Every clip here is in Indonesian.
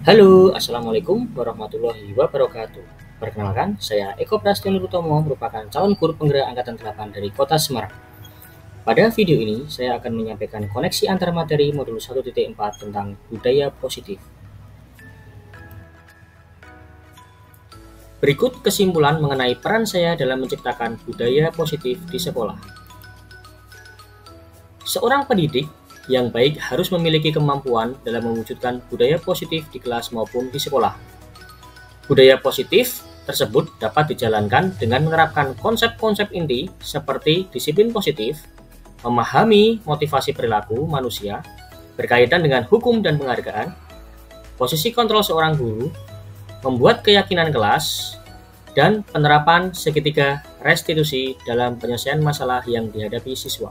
Halo, Assalamualaikum warahmatullahi wabarakatuh. Perkenalkan, saya Eko Prasetyo Utomo, merupakan calon guru penggerak Angkatan 8 dari Kota Semarang. Pada video ini, saya akan menyampaikan koneksi antar materi modul 1.4 tentang budaya positif. Berikut kesimpulan mengenai peran saya dalam menciptakan budaya positif di sekolah. Seorang pendidik yang baik harus memiliki kemampuan dalam mewujudkan budaya positif di kelas maupun di sekolah. Budaya positif tersebut dapat dijalankan dengan menerapkan konsep-konsep inti seperti disiplin positif, memahami motivasi perilaku manusia, berkaitan dengan hukum dan penghargaan, posisi kontrol seorang guru, membuat keyakinan kelas, dan penerapan segitiga restitusi dalam penyelesaian masalah yang dihadapi siswa.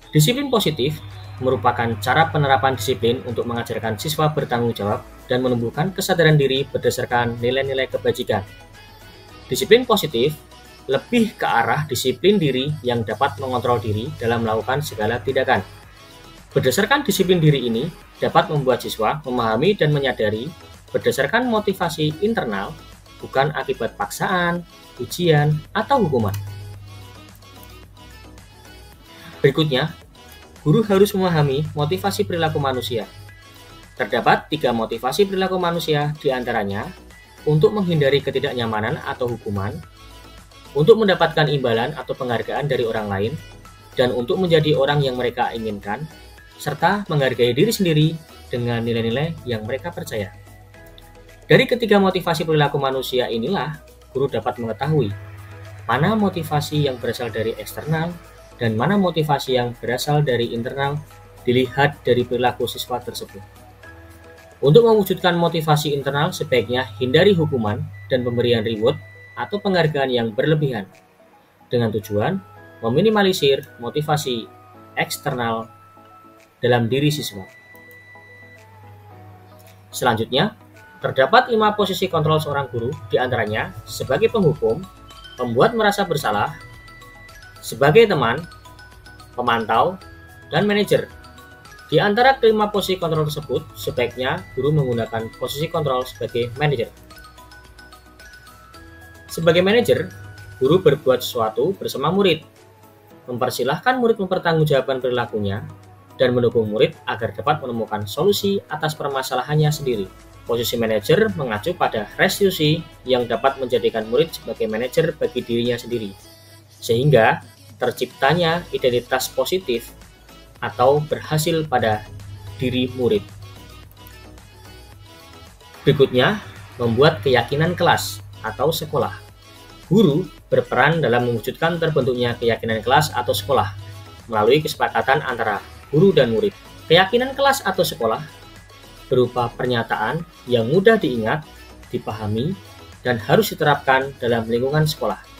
Disiplin positif merupakan cara penerapan disiplin untuk mengajarkan siswa bertanggung jawab dan menumbuhkan kesadaran diri berdasarkan nilai-nilai kebajikan. Disiplin positif lebih ke arah disiplin diri yang dapat mengontrol diri dalam melakukan segala tindakan. Berdasarkan disiplin diri ini dapat membuat siswa memahami dan menyadari berdasarkan motivasi internal, bukan akibat paksaan, ujian, atau hukuman. Berikutnya, guru harus memahami motivasi perilaku manusia. Terdapat 3 motivasi perilaku manusia, diantaranya untuk menghindari ketidaknyamanan atau hukuman, untuk mendapatkan imbalan atau penghargaan dari orang lain, dan untuk menjadi orang yang mereka inginkan, serta menghargai diri sendiri dengan nilai-nilai yang mereka percaya. Dari ketiga motivasi perilaku manusia inilah, guru dapat mengetahui mana motivasi yang berasal dari eksternal dan mana motivasi yang berasal dari internal dilihat dari perilaku siswa tersebut. Untuk mewujudkan motivasi internal, sebaiknya hindari hukuman dan pemberian reward atau penghargaan yang berlebihan, dengan tujuan meminimalisir motivasi eksternal dalam diri siswa. Selanjutnya, terdapat 5 posisi kontrol seorang guru, diantaranya sebagai penghukum, pembuat merasa bersalah, sebagai teman, pemantau, dan manajer. Di antara kelima posisi kontrol tersebut, sebaiknya guru menggunakan posisi kontrol sebagai manajer. Sebagai manajer, guru berbuat sesuatu bersama murid, mempersilahkan murid mempertanggungjawabkan perilakunya, dan mendukung murid agar dapat menemukan solusi atas permasalahannya sendiri. Posisi manajer mengacu pada restitusi yang dapat menjadikan murid sebagai manajer bagi dirinya sendiri, sehingga terciptanya identitas positif atau berhasil pada diri murid. Berikutnya, membuat keyakinan kelas atau sekolah. Guru berperan dalam mewujudkan terbentuknya keyakinan kelas atau sekolah melalui kesepakatan antara guru dan murid. Keyakinan kelas atau sekolah berupa pernyataan yang mudah diingat, dipahami, dan harus diterapkan dalam lingkungan sekolah.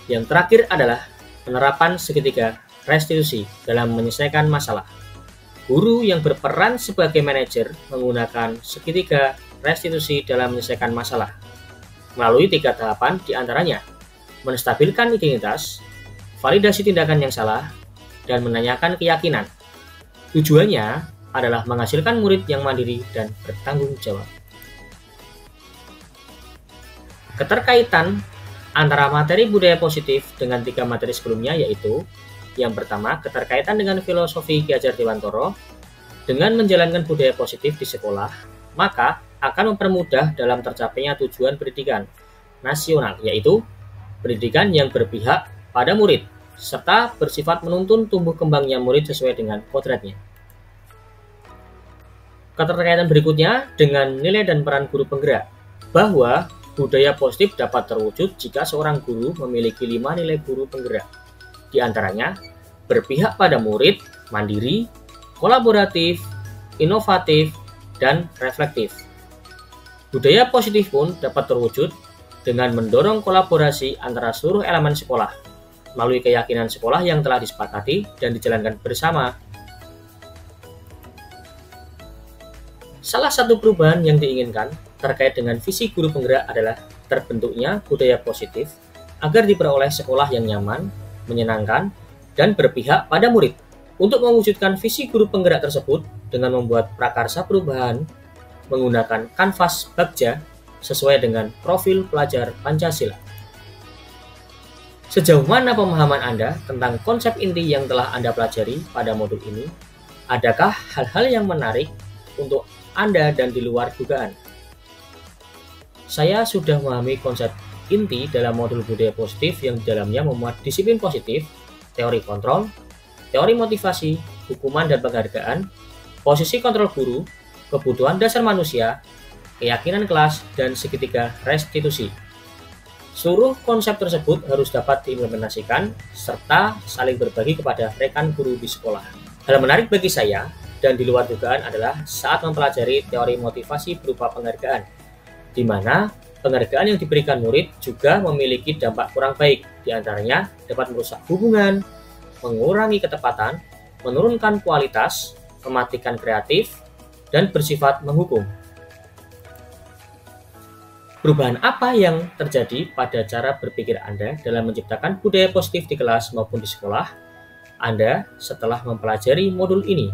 Yang terakhir adalah penerapan segitiga restitusi dalam menyelesaikan masalah. Guru yang berperan sebagai manajer menggunakan segitiga restitusi dalam menyelesaikan masalah melalui 3 tahapan, diantaranya menstabilkan identitas, validasi tindakan yang salah, dan menanyakan keyakinan. Tujuannya adalah menghasilkan murid yang mandiri dan bertanggung jawab. Keterkaitan antara materi budaya positif dengan 3 materi sebelumnya yaitu yang pertama, keterkaitan dengan filosofi Ki Hajar Dewantara. Dengan menjalankan budaya positif di sekolah, maka akan mempermudah dalam tercapainya tujuan pendidikan nasional, yaitu pendidikan yang berpihak pada murid, serta bersifat menuntun tumbuh kembangnya murid sesuai dengan kodratnya. Keterkaitan berikutnya dengan nilai dan peran guru penggerak, bahwa budaya positif dapat terwujud jika seorang guru memiliki 5 nilai guru penggerak. Di antaranya, berpihak pada murid, mandiri, kolaboratif, inovatif, dan reflektif. Budaya positif pun dapat terwujud dengan mendorong kolaborasi antara seluruh elemen sekolah, melalui keyakinan sekolah yang telah disepakati dan dijalankan bersama. Salah satu perubahan yang diinginkan terkait dengan visi guru penggerak adalah terbentuknya budaya positif agar diperoleh sekolah yang nyaman, menyenangkan, dan berpihak pada murid. Untuk mewujudkan visi guru penggerak tersebut dengan membuat prakarsa perubahan menggunakan kanvas Bagja sesuai dengan profil pelajar Pancasila. Sejauh mana pemahaman Anda tentang konsep inti yang telah Anda pelajari pada modul ini? Adakah hal-hal yang menarik untuk Anda dan di luar dugaan? Saya sudah memahami konsep inti dalam modul budaya positif yang di dalamnya memuat disiplin positif, teori kontrol, teori motivasi, hukuman dan penghargaan, posisi kontrol guru, kebutuhan dasar manusia, keyakinan kelas, dan segitiga restitusi. Seluruh konsep tersebut harus dapat diimplementasikan serta saling berbagi kepada rekan guru di sekolah. Hal menarik bagi saya dan di luar dugaan adalah saat mempelajari teori motivasi berupa penghargaan, di mana penghargaan yang diberikan murid juga memiliki dampak kurang baik, di antaranya dapat merusak hubungan, mengurangi ketepatan, menurunkan kualitas, mematikan kreatif, dan bersifat menghukum. Perubahan apa yang terjadi pada cara berpikir Anda dalam menciptakan budaya positif di kelas maupun di sekolah Anda setelah mempelajari modul ini?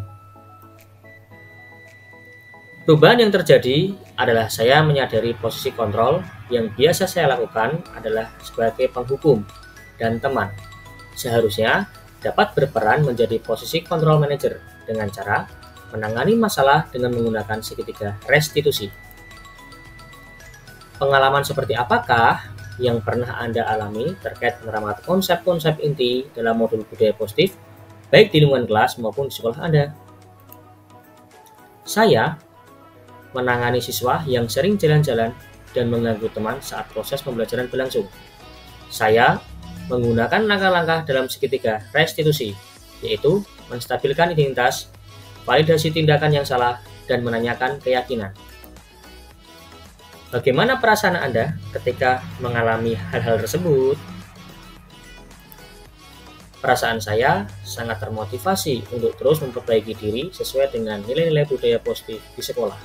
Perubahan yang terjadi adalah saya menyadari posisi kontrol yang biasa saya lakukan adalah sebagai penghukum dan teman. Seharusnya dapat berperan menjadi posisi kontrol manager dengan cara menangani masalah dengan menggunakan segitiga restitusi. Pengalaman seperti apakah yang pernah Anda alami terkait penerapan konsep-konsep inti dalam modul budaya positif, baik di lingkungan kelas maupun di sekolah Anda? Saya menangani siswa yang sering jalan-jalan dan mengganggu teman saat proses pembelajaran berlangsung. Saya menggunakan langkah-langkah dalam segitiga restitusi, yaitu menstabilkan identitas, validasi tindakan yang salah, dan menanyakan keyakinan. Bagaimana perasaan Anda ketika mengalami hal-hal tersebut? Perasaan saya sangat termotivasi untuk terus memperbaiki diri sesuai dengan nilai-nilai budaya positif di sekolah.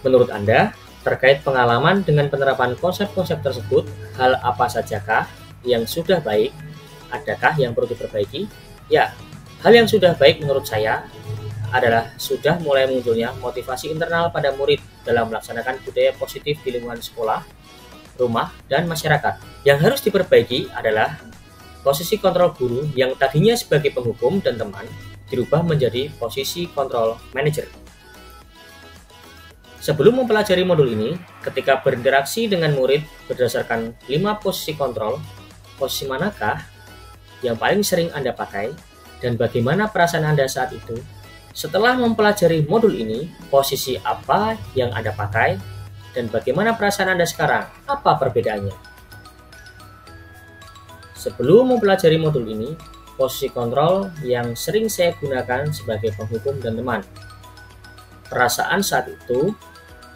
Menurut Anda, terkait pengalaman dengan penerapan konsep-konsep tersebut, hal apa sajakah yang sudah baik? Adakah yang perlu diperbaiki? Ya, hal yang sudah baik menurut saya adalah sudah mulai munculnya motivasi internal pada murid dalam melaksanakan budaya positif di lingkungan sekolah, rumah, dan masyarakat. Yang harus diperbaiki adalah posisi kontrol guru yang tadinya sebagai penghukum dan teman dirubah menjadi posisi kontrol manager. Sebelum mempelajari modul ini, ketika berinteraksi dengan murid berdasarkan 5 posisi kontrol, posisi manakah yang paling sering Anda pakai dan bagaimana perasaan Anda saat itu? Setelah mempelajari modul ini, posisi apa yang Anda pakai dan bagaimana perasaan Anda sekarang? Apa perbedaannya? Sebelum mempelajari modul ini, posisi kontrol yang sering saya gunakan sebagai penghukum dan teman. Perasaan saat itu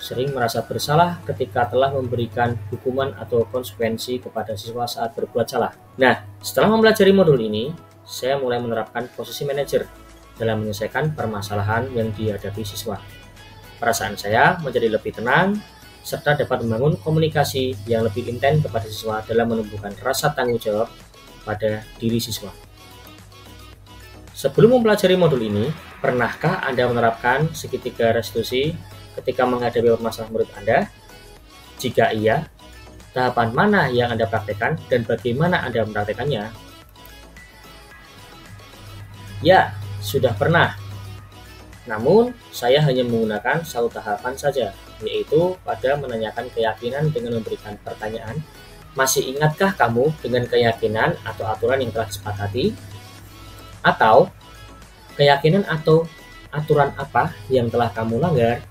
sering merasa bersalah ketika telah memberikan hukuman atau konsekuensi kepada siswa saat berbuat salah. Nah, setelah mempelajari modul ini, saya mulai menerapkan posisi manajer dalam menyelesaikan permasalahan yang dihadapi siswa. Perasaan saya menjadi lebih tenang, serta dapat membangun komunikasi yang lebih intens kepada siswa dalam menumbuhkan rasa tanggung jawab pada diri siswa. Sebelum mempelajari modul ini, pernahkah Anda menerapkan segitiga restitusi ketika menghadapi permasalahan murid Anda? Jika iya, tahapan mana yang Anda praktekkan dan bagaimana Anda mempraktekannya? Ya, sudah pernah. Namun, saya hanya menggunakan satu tahapan saja, yaitu pada menanyakan keyakinan dengan memberikan pertanyaan, masih ingatkah kamu dengan keyakinan atau aturan yang telah disepakati? Atau, keyakinan atau aturan apa yang telah kamu langgar?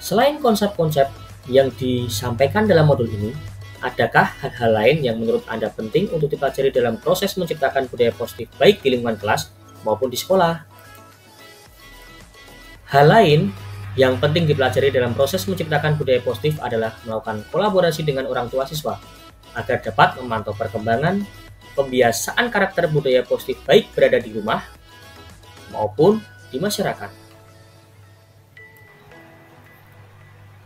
Selain konsep-konsep yang disampaikan dalam modul ini, adakah hal-hal lain yang menurut Anda penting untuk dipelajari dalam proses menciptakan budaya positif baik di lingkungan kelas maupun di sekolah? Hal lain yang penting dipelajari dalam proses menciptakan budaya positif adalah melakukan kolaborasi dengan orang tua siswa agar dapat memantau perkembangan pembiasaan karakter budaya positif baik berada di rumah maupun di masyarakat.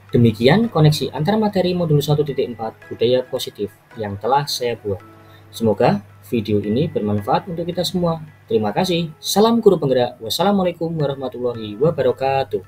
Demikian koneksi antar materi modul 1.4 budaya positif yang telah saya buat. Semoga video ini bermanfaat untuk kita semua. Terima kasih. Salam guru penggerak. Wassalamualaikum warahmatullahi wabarakatuh.